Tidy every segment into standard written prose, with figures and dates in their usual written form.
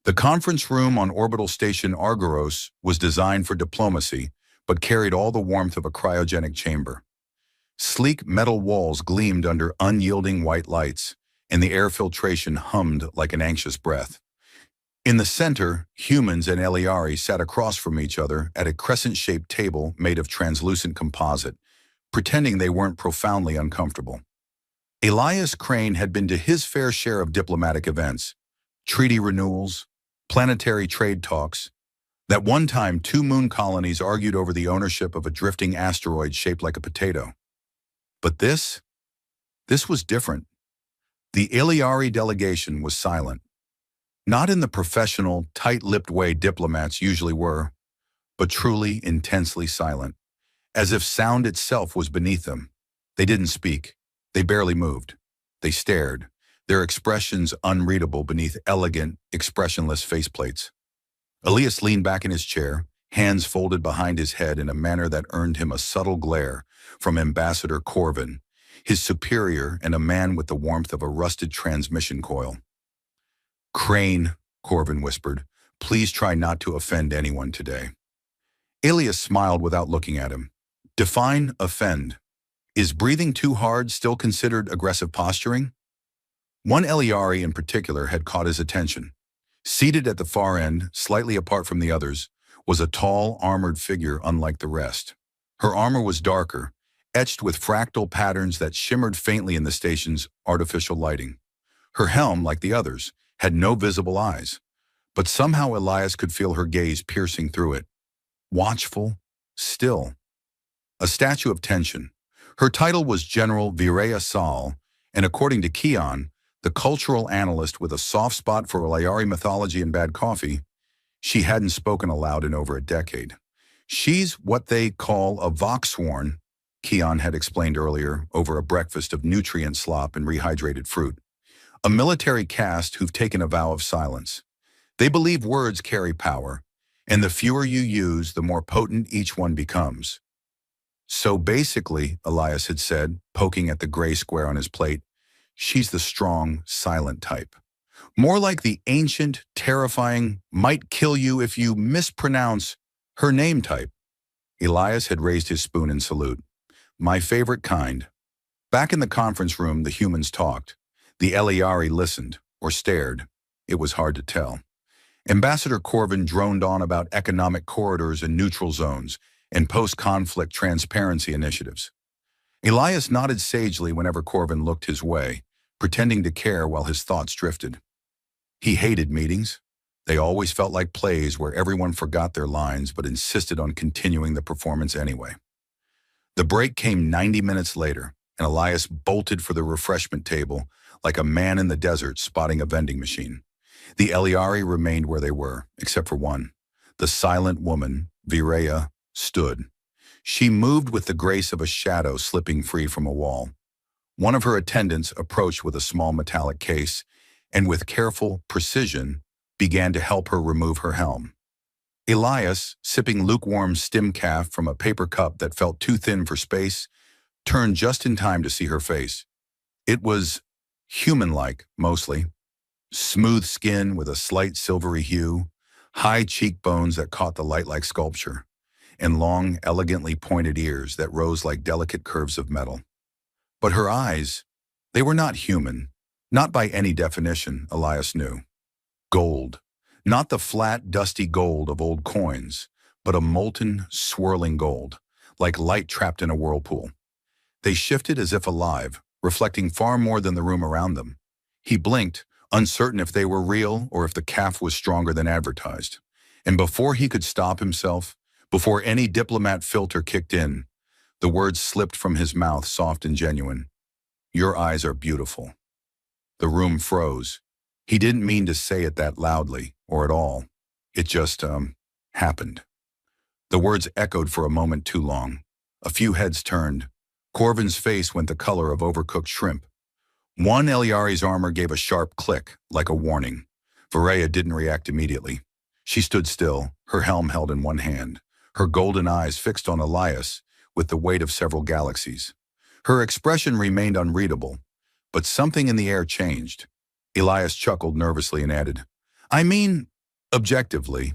The conference room on orbital station Argyros was designed for diplomacy, but carried all the warmth of a cryogenic chamber. Sleek metal walls gleamed under unyielding white lights, and the air filtration hummed like an anxious breath. In the center, humans and Eliari sat across from each other at a crescent-shaped table made of translucent composite, pretending they weren't profoundly uncomfortable. Elias Crane had been to his fair share of diplomatic events, treaty renewals, planetary trade talks. That one time, two moon colonies argued over the ownership of a drifting asteroid shaped like a potato. But this was different. The Eliari delegation was silent. Not in the professional, tight-lipped way diplomats usually were, but truly intensely silent, as if sound itself was beneath them. They didn't speak. They barely moved. They stared, their expressions unreadable beneath elegant, expressionless faceplates. Elias leaned back in his chair, hands folded behind his head in a manner that earned him a subtle glare from Ambassador Corvin, his superior and a man with the warmth of a rusted transmission coil. "Crane," Corvin whispered, "please try not to offend anyone today." Elias smiled without looking at him. Define offend. Is breathing too hard still considered aggressive posturing? One Eliari in particular had caught his attention. Seated at the far end, slightly apart from the others, was a tall, armored figure unlike the rest. Her armor was darker, etched with fractal patterns that shimmered faintly in the station's artificial lighting. Her helm, like the others, had no visible eyes, but somehow Elias could feel her gaze piercing through it. Watchful, still. A statue of tension. Her title was General Virea Sal, and according to Keon, the cultural analyst with a soft spot for Eliari mythology and bad coffee, she hadn't spoken aloud in over a decade. She's what they call a Voxsworn, Keon had explained earlier over a breakfast of nutrient slop and rehydrated fruit. A military caste who've taken a vow of silence. They believe words carry power, and the fewer you use, the more potent each one becomes. So basically, Elias had said, poking at the gray square on his plate, she's the strong, silent type. More like the ancient, terrifying, might kill you if you mispronounce her name type. Elias had raised his spoon in salute. My favorite kind. Back in the conference room, the humans talked. The Eliari listened, or stared. It was hard to tell. Ambassador Corvin droned on about economic corridors and neutral zones and post-conflict transparency initiatives. Elias nodded sagely whenever Corvin looked his way, pretending to care while his thoughts drifted. He hated meetings. They always felt like plays where everyone forgot their lines but insisted on continuing the performance anyway. The break came 90 minutes later, and Elias bolted for the refreshment table like a man in the desert spotting a vending machine. The Eliari remained where they were, except for one. The silent woman, Virea, stood. She moved with the grace of a shadow slipping free from a wall. One of her attendants approached with a small metallic case, and with careful precision, began to help her remove her helm. Elias, sipping lukewarm stim caf from a paper cup that felt too thin for space, turned just in time to see her face. It was human-like, mostly. Smooth skin with a slight silvery hue, high cheekbones that caught the light like sculpture, and long, elegantly pointed ears that rose like delicate curves of metal. But her eyes, they were not human, not by any definition, Elias knew. Gold. Not the flat, dusty gold of old coins, but a molten, swirling gold, like light trapped in a whirlpool. They shifted as if alive, reflecting far more than the room around them. He blinked, uncertain if they were real or if the calf was stronger than advertised. And before he could stop himself, before any diplomat filter kicked in, the words slipped from his mouth, soft and genuine. Your eyes are beautiful. The room froze. He didn't mean to say it that loudly, or at all. It just, happened. The words echoed for a moment too long. A few heads turned. Corvin's face went the color of overcooked shrimp. One Eliari's armor gave a sharp click, like a warning. Virea didn't react immediately. She stood still, her helm held in one hand, her golden eyes fixed on Elias with the weight of several galaxies. Her expression remained unreadable, but something in the air changed. Elias chuckled nervously and added, I mean, Objectively,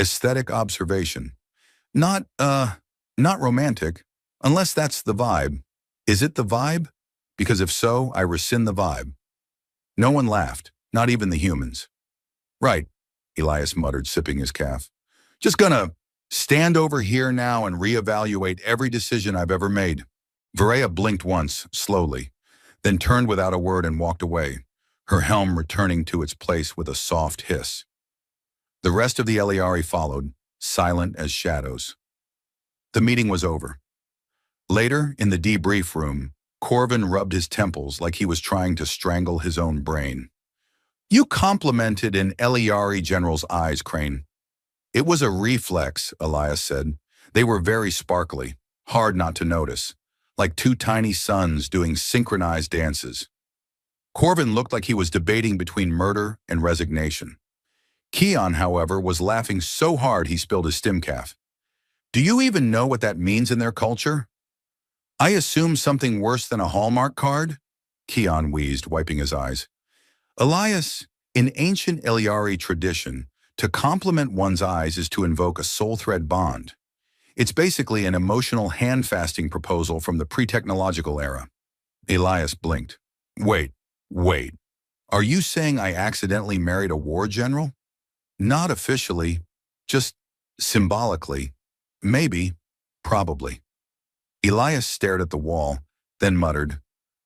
aesthetic observation. Not romantic, unless that's the vibe. Is it the vibe? Because if so, I rescind the vibe. No one laughed, not even the humans. Right, Elias muttered, sipping his caf. Just gonna stand over here now and reevaluate every decision I've ever made. Varela blinked once, slowly, then turned without a word and walked away, her helm returning to its place with a soft hiss. The rest of the Eliari followed, silent as shadows. The meeting was over. Later, in the debrief room, Corvin rubbed his temples like he was trying to strangle his own brain. You complimented an Eliari general's eyes, Crane. It was a reflex, Elias said. They were very sparkly, hard not to notice, like two tiny suns doing synchronized dances. Corvin looked like he was debating between murder and resignation. Keon, however, was laughing so hard he spilled his stimcaf. Do you even know what that means in their culture? I assume something worse than a Hallmark card? Keon wheezed, wiping his eyes. Elias, in ancient Eliari tradition, to compliment one's eyes is to invoke a soul thread bond. It's basically an emotional hand-fasting proposal from the pre-technological era. Elias blinked. Wait. Are you saying I accidentally married a war general? Not officially, just symbolically. Maybe, probably. Elias stared at the wall, then muttered,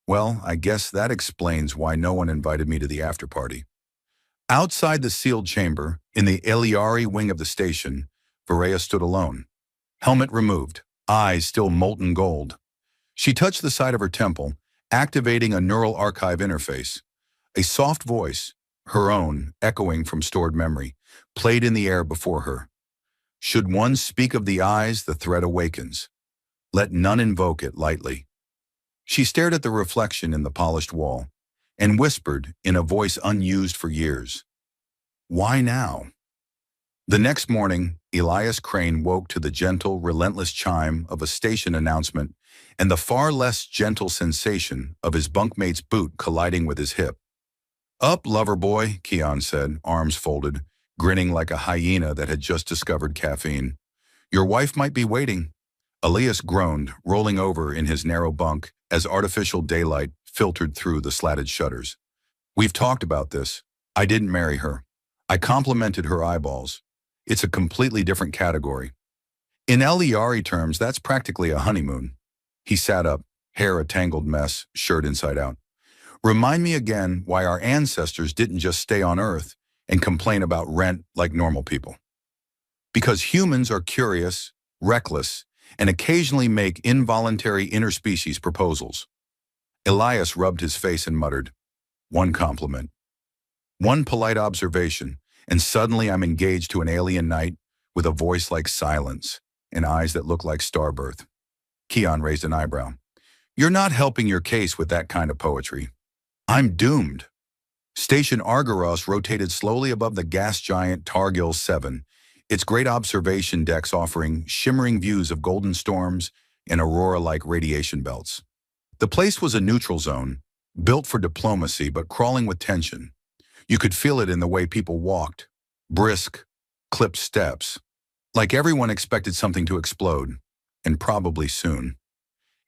well, I guess that explains why no one invited me to the after-party. Outside the sealed chamber, in the Eliari wing of the station, Varela stood alone. Helmet removed, eyes still molten gold. She touched the side of her temple, activating a neural archive interface. A soft voice, her own, echoing from stored memory, played in the air before her. Should one speak of the eyes, the threat awakens. Let none invoke it lightly. She stared at the reflection in the polished wall and whispered in a voice unused for years. Why now? The next morning, Elias Crane woke to the gentle, relentless chime of a station announcement and the far less gentle sensation of his bunkmate's boot colliding with his hip. Up, lover boy, Keon said, arms folded, grinning like a hyena that had just discovered caffeine. Your wife might be waiting. Elias groaned, rolling over in his narrow bunk as artificial daylight filtered through the slatted shutters. We've talked about this. I didn't marry her. I complimented her eyeballs. It's a completely different category. In Eliari terms, that's practically a honeymoon. He sat up, hair a tangled mess, shirt inside out. Remind me again why our ancestors didn't just stay on Earth and complain about rent like normal people. Because humans are curious, reckless, and occasionally make involuntary interspecies proposals. Elias rubbed his face and muttered, one compliment. One polite observation, and suddenly I'm engaged to an alien knight with a voice like silence and eyes that look like starbirth. Keon raised an eyebrow. You're not helping your case with that kind of poetry. I'm doomed. Station Argyros rotated slowly above the gas giant Targil 7, its great observation decks offering shimmering views of golden storms and aurora-like radiation belts. The place was a neutral zone, built for diplomacy but crawling with tension. You could feel it in the way people walked, brisk, clipped steps, like everyone expected something to explode, and probably soon.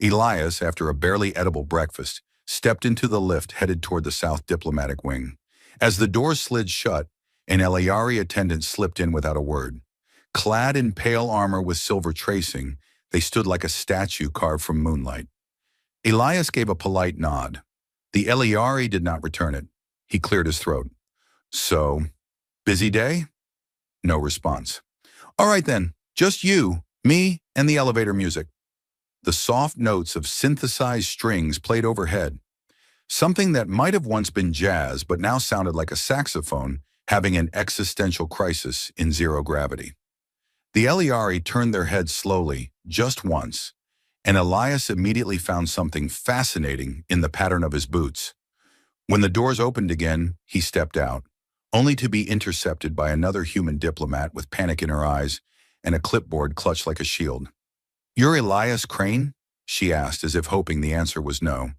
Elias, after a barely edible breakfast, stepped into the lift headed toward the South Diplomatic Wing. As the doors slid shut, an Eliari attendant slipped in without a word. Clad in pale armor with silver tracing, they stood like a statue carved from moonlight. Elias gave a polite nod. The Eliari did not return it. He cleared his throat. So, busy day? No response. All right then, just you, me, and the elevator music. The soft notes of synthesized strings played overhead. Something that might have once been jazz but now sounded like a saxophone having an existential crisis in zero gravity. The Eliari turned their heads slowly, just once, and Elias immediately found something fascinating in the pattern of his boots. When the doors opened again, he stepped out, only to be intercepted by another human diplomat with panic in her eyes and a clipboard clutched like a shield. You're Elias Crane? She asked, as if hoping the answer was no.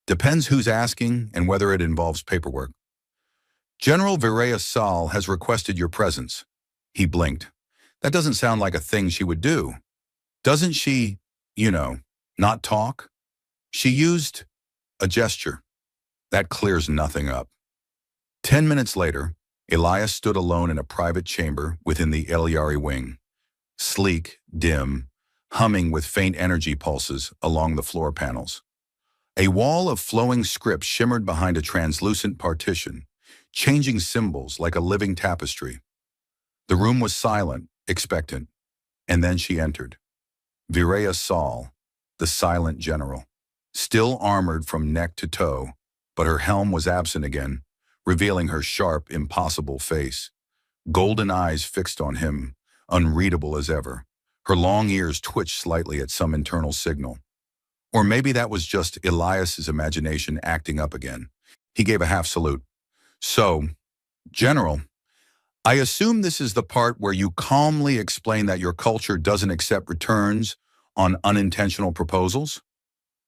Depends who's asking and whether it involves paperwork. General Viraya Sal has requested your presence. He blinked. That doesn't sound like a thing she would do. Doesn't she, you know, not talk? She used a gesture. That clears nothing up. 10 minutes later, Elias stood alone in a private chamber within the Elyari wing. Sleek, dim, humming with faint energy pulses along the floor panels. A wall of flowing script shimmered behind a translucent partition, changing symbols like a living tapestry. The room was silent, expectant, and then she entered. Viraya Sal, the silent general, still armored from neck to toe, but her helm was absent again, revealing her sharp, impossible face. Golden eyes fixed on him, unreadable as ever. Her long ears twitched slightly at some internal signal. Or maybe that was just Elias's imagination acting up again. He gave a half salute. So, General, I assume this is the part where you calmly explain that your culture doesn't accept returns on unintentional proposals?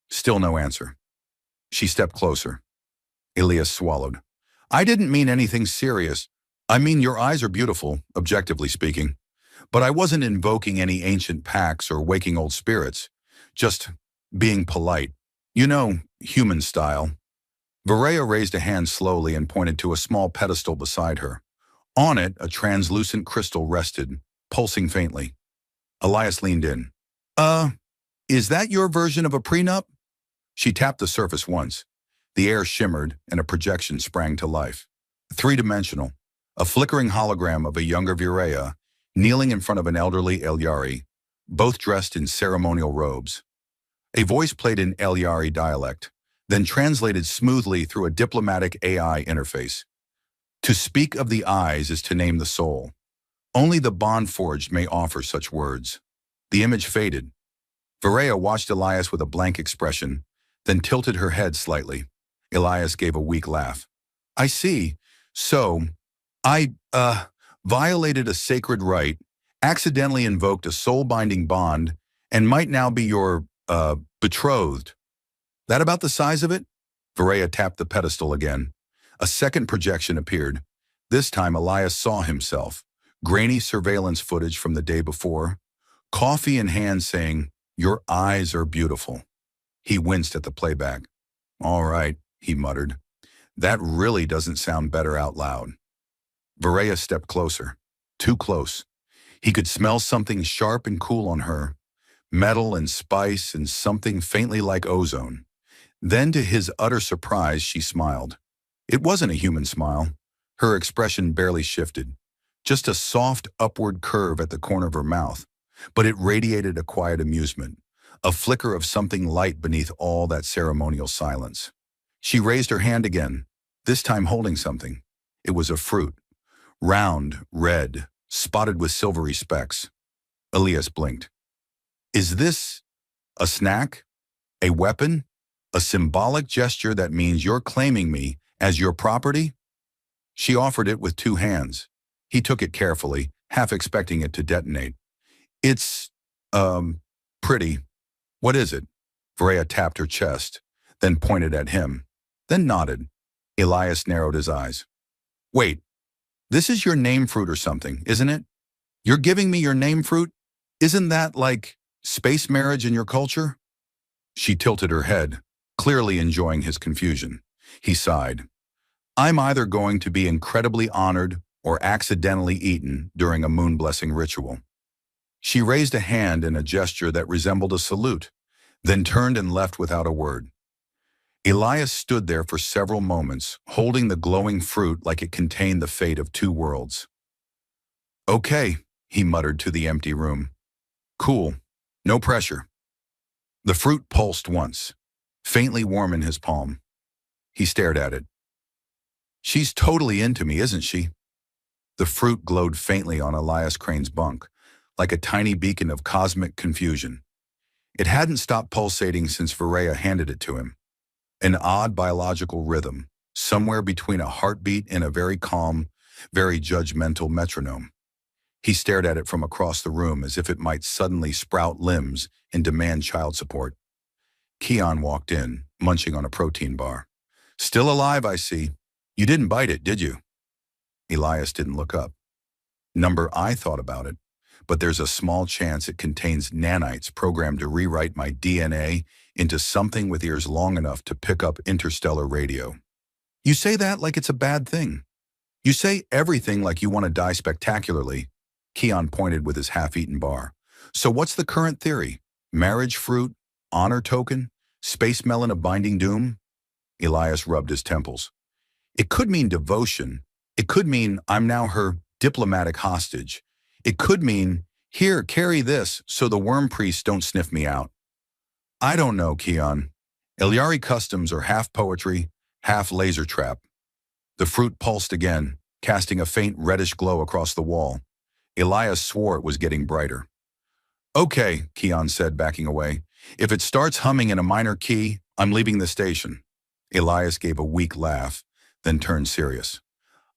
Still no answer. She stepped closer. Elias swallowed. I didn't mean anything serious. I mean, your eyes are beautiful, objectively speaking. But I wasn't invoking any ancient pacts or waking old spirits. Just being polite. You know, human style. Viraya raised a hand slowly and pointed to a small pedestal beside her. On it, a translucent crystal rested, pulsing faintly. Elias leaned in. Is that your version of a prenup? She tapped the surface once. The air shimmered and a projection sprang to life. Three-dimensional, a flickering hologram of a younger Viraya kneeling in front of an elderly Elyari, both dressed in ceremonial robes. A voice played in Elyari dialect, then translated smoothly through a diplomatic AI interface. To speak of the eyes is to name the soul. Only the bond-forged may offer such words. The image faded. Viraya watched Elias with a blank expression, then tilted her head slightly. Elias gave a weak laugh. I see. So, I, violated a sacred rite, accidentally invoked a soul-binding bond, and might now be your, betrothed. That about the size of it? Viraya tapped the pedestal again. A second projection appeared. This time Elias saw himself. Grainy surveillance footage from the day before. Coffee in hand saying, "Your eyes are beautiful." He winced at the playback. All right, he muttered. That really doesn't sound better out loud. Viraya stepped closer. Too close. He could smell something sharp and cool on her. Metal and spice and something faintly like ozone. Then to his utter surprise, she smiled. It wasn't a human smile. Her expression barely shifted. Just a soft upward curve at the corner of her mouth. But it radiated a quiet amusement. A flicker of something light beneath all that ceremonial silence. She raised her hand again, this time holding something. It was a fruit. Round, red, spotted with silvery specks. Elias blinked. Is this a snack? A weapon? A symbolic gesture that means you're claiming me as your property? She offered it with two hands. He took it carefully, half expecting it to detonate. It's, pretty. What is it? Viraya tapped her chest, then pointed at him, then nodded. Elias narrowed his eyes. Wait, this is your name fruit or something, isn't it? You're giving me your name fruit? Isn't that like space marriage in your culture? She tilted her head, clearly enjoying his confusion. He sighed. I'm either going to be incredibly honored or accidentally eaten during a moon blessing ritual. She raised a hand in a gesture that resembled a salute, then turned and left without a word. Elias stood there for several moments, holding the glowing fruit like it contained the fate of two worlds. Okay, he muttered to the empty room. Cool. No pressure. The fruit pulsed once, faintly warm in his palm. He stared at it. She's totally into me, isn't she? The fruit glowed faintly on Elias Crane's bunk, like a tiny beacon of cosmic confusion. It hadn't stopped pulsating since Viraya handed it to him. An odd biological rhythm, somewhere between a heartbeat and a very calm, very judgmental metronome. He stared at it from across the room as if it might suddenly sprout limbs and demand child support. Keon walked in, munching on a protein bar. Still alive, I see. You didn't bite it, did you? Elias didn't look up. Number, I thought about it, but there's a small chance it contains nanites programmed to rewrite my DNA into something with ears long enough to pick up interstellar radio. You say that like it's a bad thing. You say everything like you want to die spectacularly. Keon pointed with his half-eaten bar. So what's the current theory? Marriage fruit? Honor token? Space melon of binding doom? Elias rubbed his temples. It could mean devotion. It could mean I'm now her diplomatic hostage. It could mean, here, carry this so the worm priests don't sniff me out. I don't know, Keon. Elyari customs are half poetry, half laser trap. The fruit pulsed again, casting a faint reddish glow across the wall. Elias swore it was getting brighter. Okay, Keon said, backing away. If it starts humming in a minor key, I'm leaving the station. Elias gave a weak laugh, then turned serious.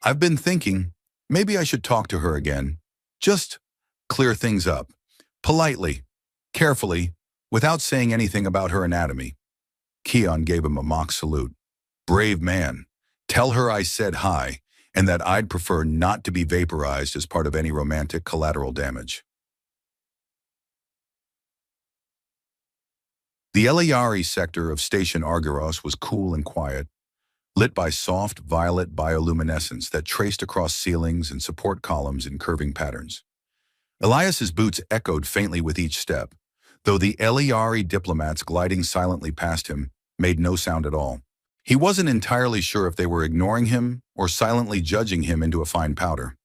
I've been thinking, maybe I should talk to her again. Just clear things up. Politely, carefully, without saying anything about her anatomy. Keon gave him a mock salute. Brave man. Tell her I said hi, and that I'd prefer not to be vaporized as part of any romantic collateral damage. The Elyari sector of Station Argyros was cool and quiet, lit by soft violet bioluminescence that traced across ceilings and support columns in curving patterns. Elias's boots echoed faintly with each step, though the Elyari diplomats gliding silently past him made no sound at all. He wasn't entirely sure if they were ignoring him or silently judging him into a fine powder.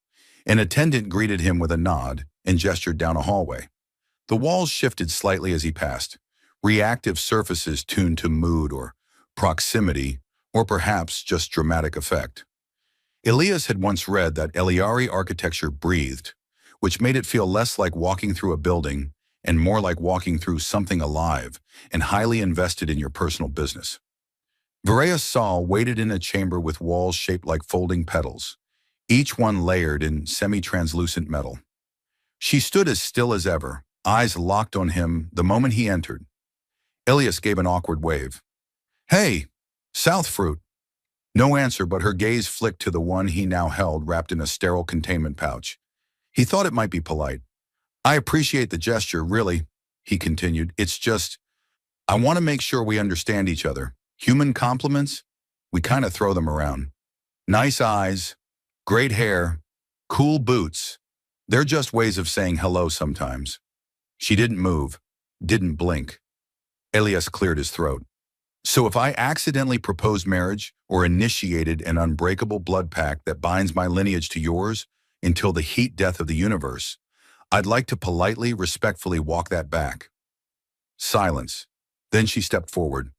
An attendant greeted him with a nod and gestured down a hallway. The walls shifted slightly as he passed, reactive surfaces tuned to mood or proximity, or perhaps just dramatic effect. Elias had once read that Elyari architecture breathed, which made it feel less like walking through a building and more like walking through something alive and highly invested in your personal business. Viraya Sal waited in a chamber with walls shaped like folding petals, each one layered in semi-translucent metal. She stood as still as ever, eyes locked on him the moment he entered. Elias gave an awkward wave. Hey, South Fruit. No answer, but her gaze flicked to the one he now held wrapped in a sterile containment pouch. He thought it might be polite. I appreciate the gesture, really, he continued. It's just, I want to make sure we understand each other. Human compliments, we kind of throw them around. Nice eyes, great hair, cool boots. They're just ways of saying hello sometimes. She didn't move, didn't blink. Elias cleared his throat. So if I accidentally proposed marriage or initiated an unbreakable blood pact that binds my lineage to yours until the heat death of the universe, I'd like to politely, respectfully walk that back. Silence. Then she stepped forward.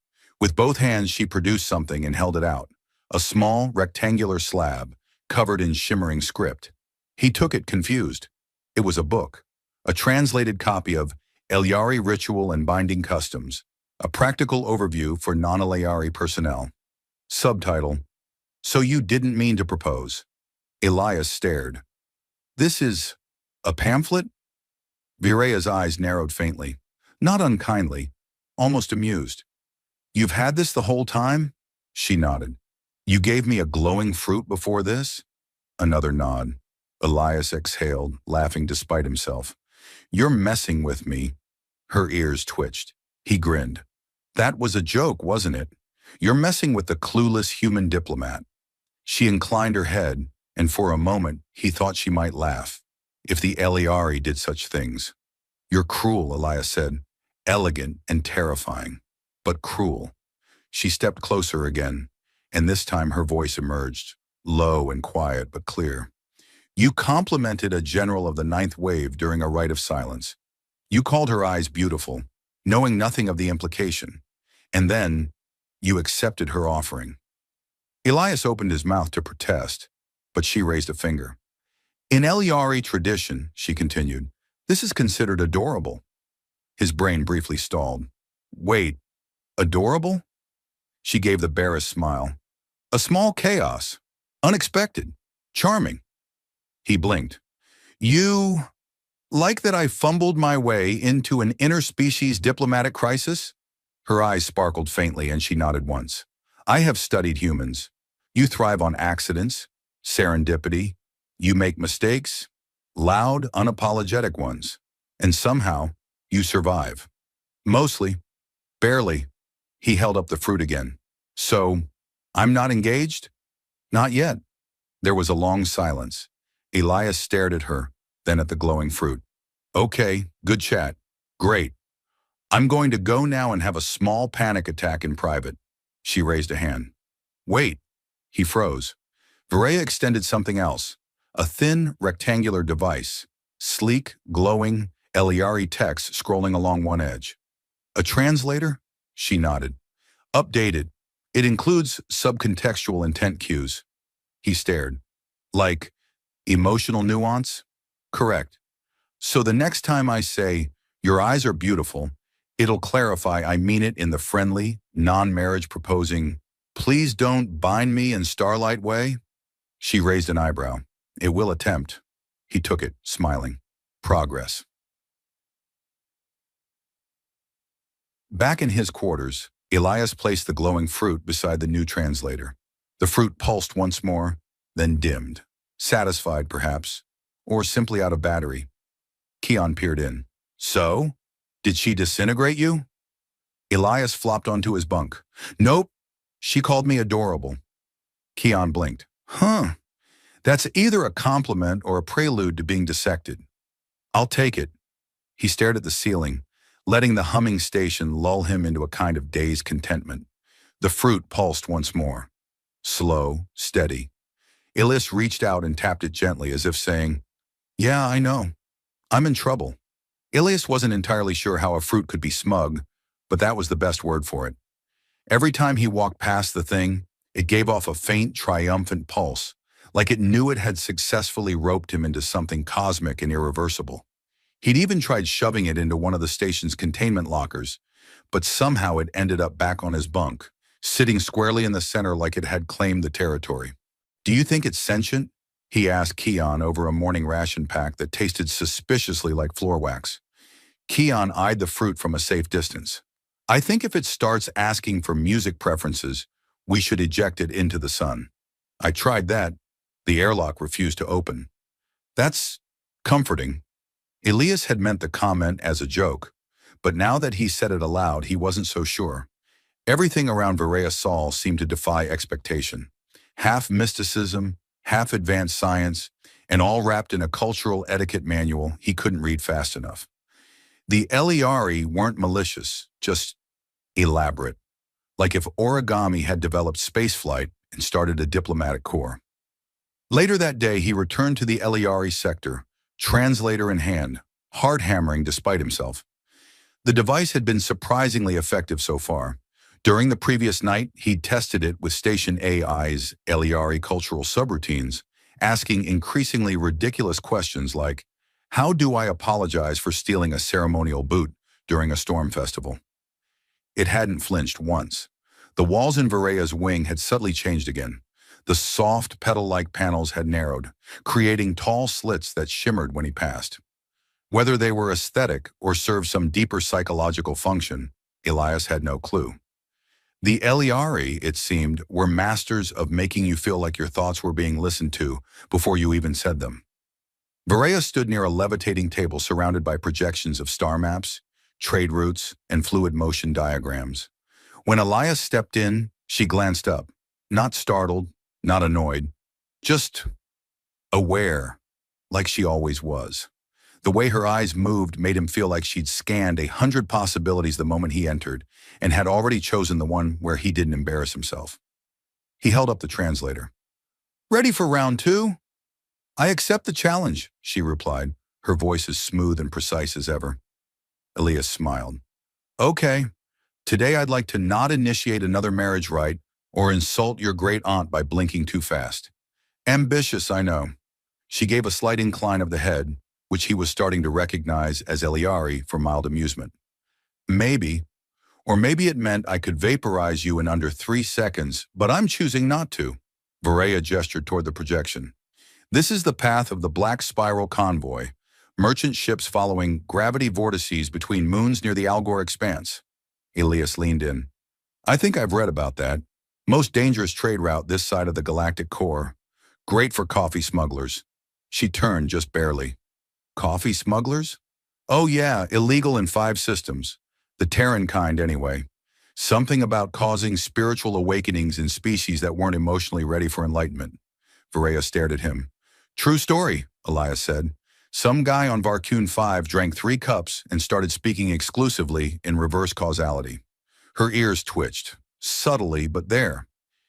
With both hands, she produced something and held it out. A small, rectangular slab, covered in shimmering script. He took it, confused. It was a book. A translated copy of Elyari Ritual and Binding Customs, a practical overview for non-Elyari personnel. Subtitle, So You Didn't Mean to Propose. Elias stared. This is a pamphlet? Viraya's eyes narrowed faintly, not unkindly, almost amused. You've had this the whole time? She nodded. You gave me a glowing fruit before this? Another nod. Elias exhaled, laughing despite himself. You're messing with me. Her ears twitched. He grinned. That was a joke, wasn't it? You're messing with the clueless human diplomat. She inclined her head, and for a moment he thought she might laugh. If the Elyari did such things. You're cruel, Elias said. Elegant and terrifying, but cruel. She stepped closer again, and this time her voice emerged, low and quiet but clear. You complimented a general of the Ninth Wave during a rite of silence. You called her eyes beautiful, knowing nothing of the implication. And then, you accepted her offering. Elias opened his mouth to protest, but she raised a finger. In Elyari tradition, she continued, this is considered adorable. His brain briefly stalled. Wait, adorable? She gave the barest smile. A small chaos. Unexpected. Charming. He blinked. You like that I fumbled my way into an interspecies diplomatic crisis? Her eyes sparkled faintly and she nodded once. I have studied humans. You thrive on accidents, serendipity. You make mistakes, loud, unapologetic ones, and somehow you survive. Mostly, barely. He held up the fruit again. So, I'm not engaged? Not yet. There was a long silence. Elias stared at her, then at the glowing fruit. Okay, good chat. Great. I'm going to go now and have a small panic attack in private. She raised a hand. Wait. He froze. Varela extended something else. A thin, rectangular device. Sleek, glowing, Eliari text scrolling along one edge. A translator? She nodded. Updated. It includes subcontextual intent cues. He stared. Like, emotional nuance? Correct. So the next time I say, your eyes are beautiful, it'll clarify I mean it in the friendly, non-marriage proposing, please don't bind me in starlight way? She raised an eyebrow. It will attempt. He took it, smiling. Progress. Back in his quarters, Elias placed the glowing fruit beside the new translator. The fruit pulsed once more, then dimmed. Satisfied, perhaps, or simply out of battery. Keon peered in. So? Did she disintegrate you? Elias flopped onto his bunk. Nope. She called me adorable. Keon blinked. Huh. That's either a compliment or a prelude to being dissected. I'll take it. He stared at the ceiling, letting the humming station lull him into a kind of dazed contentment. The fruit pulsed once more. Slow, steady. Elias reached out and tapped it gently as if saying, yeah, I know. I'm in trouble. Elias wasn't entirely sure how a fruit could be smug, but that was the best word for it. Every time he walked past the thing, it gave off a faint, triumphant pulse, like it knew it had successfully roped him into something cosmic and irreversible. He'd even tried shoving it into one of the station's containment lockers, but somehow it ended up back on his bunk, sitting squarely in the center like it had claimed the territory. Do you think it's sentient? He asked Keon over a morning ration pack that tasted suspiciously like floor wax. Keon eyed the fruit from a safe distance. I think if it starts asking for music preferences, we should eject it into the sun. I tried that. The airlock refused to open. That's comforting. Elias had meant the comment as a joke, but now that he said it aloud, he wasn't so sure. Everything around Varela Sol seemed to defy expectation. Half mysticism, half advanced science, and all wrapped in a cultural etiquette manual he couldn't read fast enough. The Eliari weren't malicious, just elaborate, like if origami had developed spaceflight and started a diplomatic corps. Later that day, he returned to the Eliari sector, translator in hand, hard-hammering despite himself. The device had been surprisingly effective so far. During the previous night, he'd tested it with Station AI's Eliari cultural subroutines, asking increasingly ridiculous questions like, how do I apologize for stealing a ceremonial boot during a storm festival? It hadn't flinched once. The walls in Varela's wing had subtly changed again. The soft, petal-like panels had narrowed, creating tall slits that shimmered when he passed. Whether they were aesthetic or served some deeper psychological function, Elias had no clue. The Eliari, it seemed, were masters of making you feel like your thoughts were being listened to before you even said them. Varela stood near a levitating table surrounded by projections of star maps, trade routes, and fluid motion diagrams. When Elias stepped in, she glanced up, not startled, not annoyed, just aware, like she always was. The way her eyes moved made him feel like she'd scanned 100 possibilities the moment he entered and had already chosen the one where he didn't embarrass himself. He held up the translator. Ready for round 2? I accept the challenge, she replied, her voice as smooth and precise as ever. Elias smiled. Okay, today I'd like to not initiate another marriage rite or insult your great-aunt by blinking too fast. Ambitious, I know. She gave a slight incline of the head, which he was starting to recognize as Eliari for mild amusement. Maybe, or maybe it meant I could vaporize you in under 3 seconds, but I'm choosing not to. Varela gestured toward the projection. This is the path of the Black Spiral Convoy, merchant ships following gravity vortices between moons near the Algor Expanse. Elias leaned in. I think I've read about that. Most dangerous trade route this side of the galactic core. Great for coffee smugglers. She turned just barely. Coffee smugglers? Oh yeah, illegal in 5 systems. The Terran kind anyway. Something about causing spiritual awakenings in species that weren't emotionally ready for enlightenment. Varela stared at him. True story, Elias said. Some guy on Varkun 5 drank 3 cups and started speaking exclusively in reverse causality. Her ears twitched. Subtly, but there.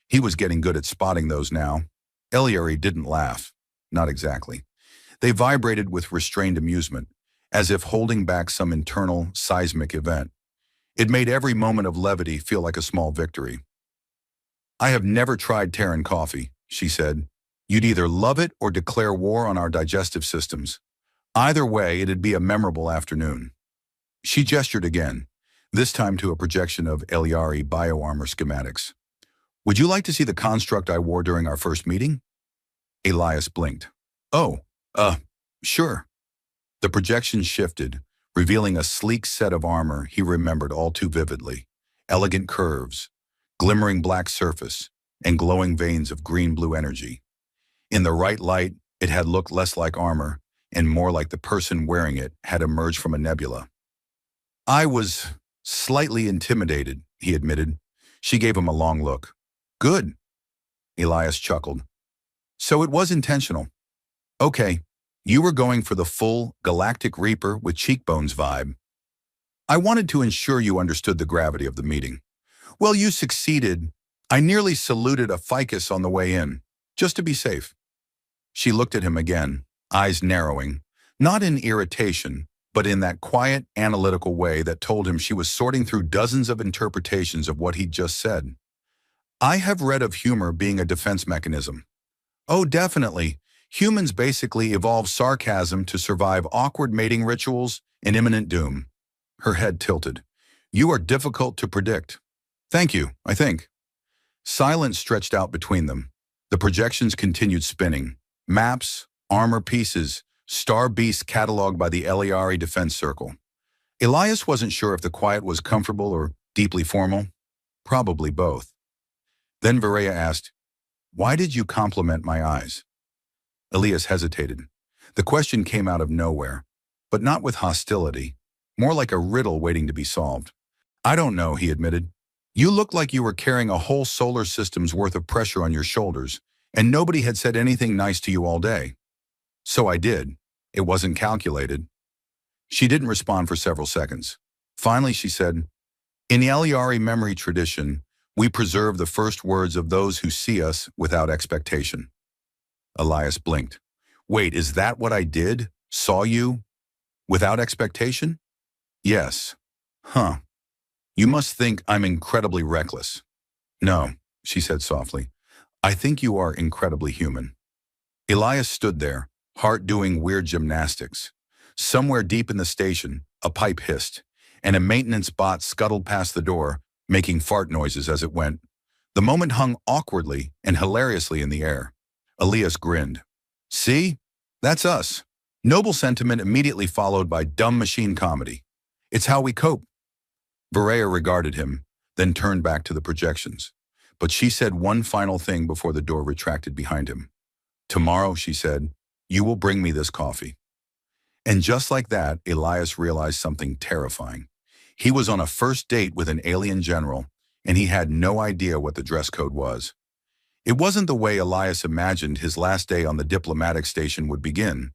He was getting good at spotting those now. Eliari didn't laugh. Not exactly. They vibrated with restrained amusement, as if holding back some internal, seismic event. It made every moment of levity feel like a small victory. I have never tried Terran coffee, she said. You'd either love it or declare war on our digestive systems. Either way, it'd be a memorable afternoon. She gestured again, this time to a projection of Eliari bioarmor schematics. Would you like to see the construct I wore during our first meeting? Elias blinked. Oh, sure. The projection shifted, revealing a sleek set of armor he remembered all too vividly. Elegant curves, glimmering black surface, and glowing veins of green-blue energy. In the right light, it had looked less like armor, and more like the person wearing it had emerged from a nebula. I was slightly intimidated, he admitted. She gave him a long look. Good. Elias chuckled. So it was intentional. Okay, you were going for the full Galactic Reaper with cheekbones vibe. I wanted to ensure you understood the gravity of the meeting. Well, you succeeded. I nearly saluted a ficus on the way in, just to be safe. She looked at him again, eyes narrowing, not in irritation, but in that quiet, analytical way that told him she was sorting through dozens of interpretations of what he'd just said. I have read of humor being a defense mechanism. Oh, definitely. Humans basically evolved sarcasm to survive awkward mating rituals and imminent doom. Her head tilted. You are difficult to predict. Thank you, I think. Silence stretched out between them. The projections continued spinning. Maps, armor pieces, star beasts cataloged by the Eliari Defense Circle. Elias wasn't sure if the quiet was comfortable or deeply formal. Probably both. Then Varela asked, why did you compliment my eyes? Elias hesitated. The question came out of nowhere, but not with hostility, more like a riddle waiting to be solved. I don't know, he admitted. You looked like you were carrying a whole solar system's worth of pressure on your shoulders, and nobody had said anything nice to you all day. So I did. It wasn't calculated. She didn't respond for several seconds. Finally, she said, in the Eliari memory tradition, we preserve the first words of those who see us without expectation. Elias blinked. Wait, is that what I did? Saw you? Without expectation? Yes. Huh. You must think I'm incredibly reckless. No, she said softly. I think you are incredibly human. Elias stood there, heart doing weird gymnastics. Somewhere deep in the station, a pipe hissed, and a maintenance bot scuttled past the door, making fart noises as it went. The moment hung awkwardly and hilariously in the air. Elias grinned. See? That's us. Noble sentiment immediately followed by dumb machine comedy. It's how we cope. Varela regarded him, then turned back to the projections. But she said one final thing before the door retracted behind him. Tomorrow, she said, you will bring me this coffee. And just like that, Elias realized something terrifying. He was on a first date with an alien general, and he had no idea what the dress code was. It wasn't the way Elias imagined his last day on the diplomatic station would begin.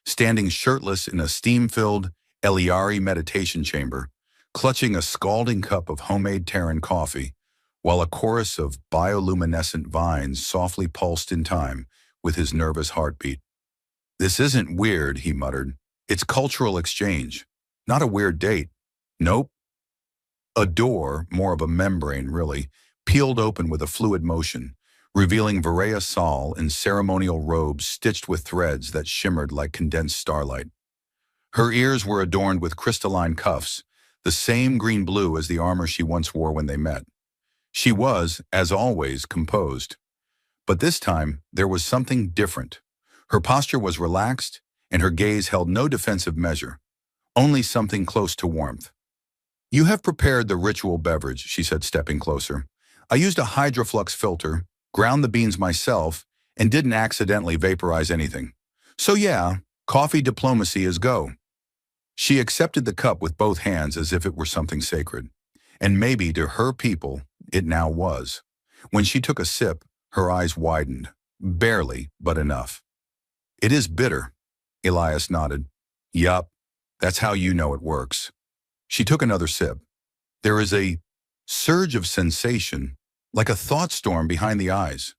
Standing shirtless in a steam-filled Eliari meditation chamber, clutching a scalding cup of homemade Terran coffee, while a chorus of bioluminescent vines softly pulsed in time with his nervous heartbeat. This isn't weird, he muttered. It's cultural exchange, not a weird date. Nope. A door, more of a membrane really, peeled open with a fluid motion, revealing Varela Sol in ceremonial robes stitched with threads that shimmered like condensed starlight. Her ears were adorned with crystalline cuffs, the same green-blue as the armor she once wore when they met. She was, as always, composed. But this time, there was something different. Her posture was relaxed, and her gaze held no defensive measure, only something close to warmth. You have prepared the ritual beverage, she said, stepping closer. I used a hydroflux filter, ground the beans myself, and didn't accidentally vaporize anything. So yeah, coffee diplomacy is go. She accepted the cup with both hands as if it were something sacred. And maybe to her people, it now was. When she took a sip, her eyes widened. Barely, but enough. It is bitter, Elias nodded. Yup, that's how you know it works. She took another sip. There is a surge of sensation, like a thought storm behind the eyes.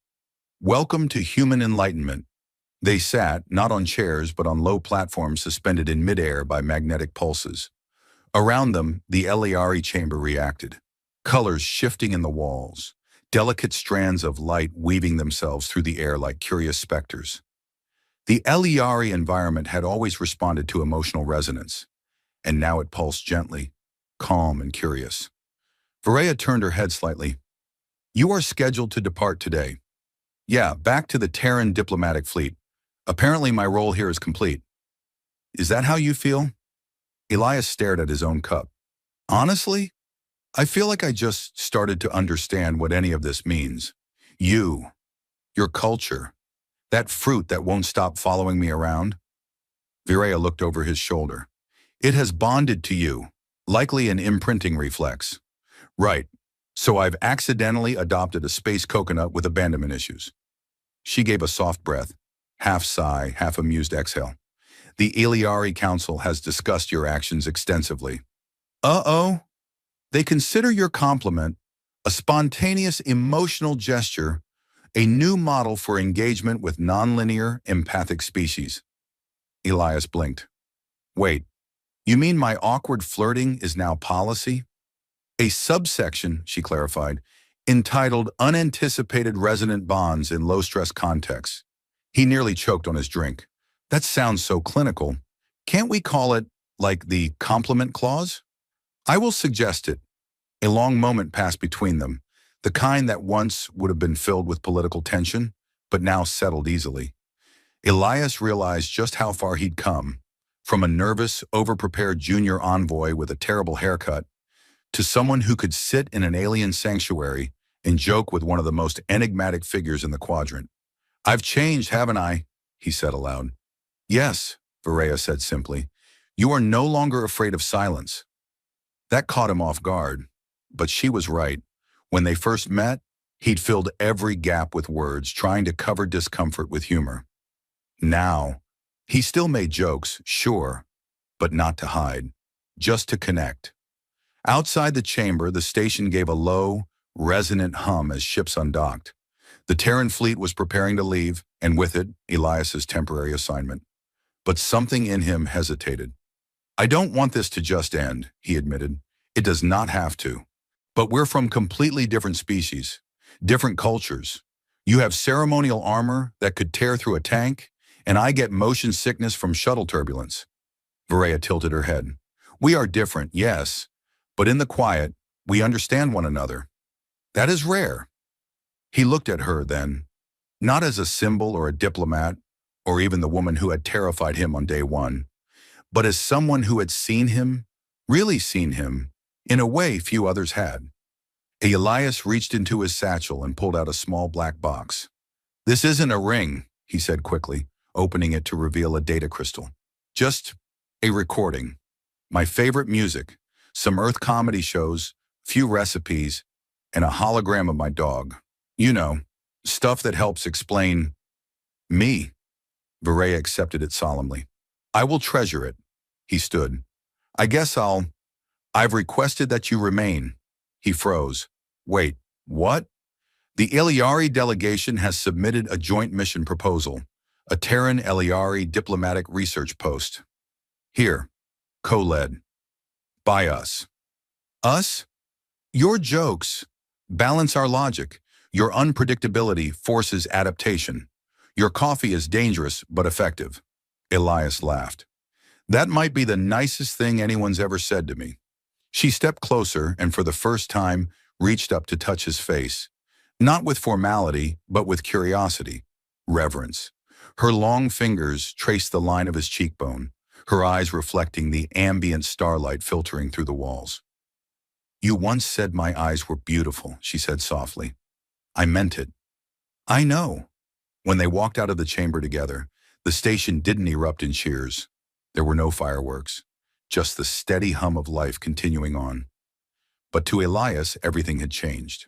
Welcome to human enlightenment. They sat, not on chairs, but on low platforms suspended in midair by magnetic pulses. Around them, the Eliari chamber reacted, colors shifting in the walls, delicate strands of light weaving themselves through the air like curious specters. The Eliari environment had always responded to emotional resonance, and now it pulsed gently, calm and curious. Varela turned her head slightly. You are scheduled to depart today. Yeah, back to the Terran diplomatic fleet. Apparently my role here is complete. Is that how you feel? Elias stared at his own cup. Honestly, I feel like I just started to understand what any of this means. You, your culture, that fruit that won't stop following me around. Varela looked over his shoulder. It has bonded to you, likely an imprinting reflex. Right, so I've accidentally adopted a space coconut with abandonment issues. She gave a soft breath, half sigh, half amused exhale. The Eliari Council has discussed your actions extensively. Uh-oh. They consider your compliment a spontaneous emotional gesture, a new model for engagement with nonlinear empathic species. Elias blinked. Wait, you mean my awkward flirting is now policy? A subsection, she clarified, entitled Unanticipated Resonant Bonds in Low-Stress Contexts. He nearly choked on his drink. That sounds so clinical. Can't we call it, like, the complement clause? I will suggest it. A long moment passed between them, the kind that once would have been filled with political tension, but now settled easily. Elias realized just how far he'd come, from a nervous, over-prepared junior envoy with a terrible haircut, to someone who could sit in an alien sanctuary and joke with one of the most enigmatic figures in the quadrant. I've changed, haven't I? He said aloud. Yes, Varela said simply. You are no longer afraid of silence. That caught him off guard, but she was right. When they first met, he'd filled every gap with words, trying to cover discomfort with humor. Now, he still made jokes, sure, but not to hide, just to connect. Outside the chamber, the station gave a low, resonant hum as ships undocked. The Terran fleet was preparing to leave, and with it, Elias's temporary assignment. But something in him hesitated. I don't want this to just end, he admitted. It does not have to. But we're from completely different species, different cultures. You have ceremonial armor that could tear through a tank, and I get motion sickness from shuttle turbulence. Varela tilted her head. We are different, yes, but in the quiet, we understand one another. That is rare. He looked at her then, not as a symbol or a diplomat, or even the woman who had terrified him on day one, but as someone who had seen him, really seen him, in a way few others had. Elias reached into his satchel and pulled out a small black box. This isn't a ring, he said quickly, opening it to reveal a data crystal. Just a recording. My favorite music, some Earth comedy shows, few recipes, and a hologram of my dog. You know, stuff that helps explain me. Varela accepted it solemnly. I will treasure it. He stood. I guess I've requested that you remain. He froze. Wait, what? The Eliari delegation has submitted a joint mission proposal, a Terran Eliari diplomatic research post. Here, co-led. By us. Us? Your jokes balance our logic. Your unpredictability forces adaptation. Your coffee is dangerous but effective. Elias laughed. That might be the nicest thing anyone's ever said to me. She stepped closer and for the first time reached up to touch his face, not with formality, but with curiosity, reverence. Her long fingers traced the line of his cheekbone, her eyes reflecting the ambient starlight filtering through the walls. You once said my eyes were beautiful, she said softly. I meant it. I know. When they walked out of the chamber together, the station didn't erupt in cheers. There were no fireworks, just the steady hum of life continuing on. But to Elias, everything had changed.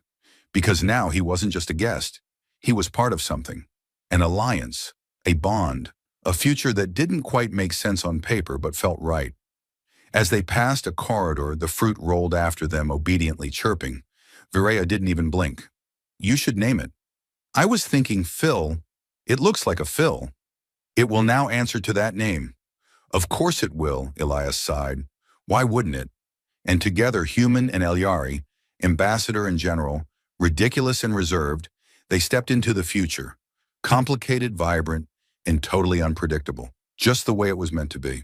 Because now he wasn't just a guest. He was part of something. An alliance, a bond, a future that didn't quite make sense on paper but felt right. As they passed a corridor, the fruit rolled after them, obediently chirping. Viraya didn't even blink. You should name it. I was thinking Phil. It looks like a Phil. It will now answer to that name. Of course it will, Elias sighed. Why wouldn't it? And together, Human and Elyari, ambassador and general, ridiculous and reserved, they stepped into the future. Complicated, vibrant, and totally unpredictable. Just the way it was meant to be.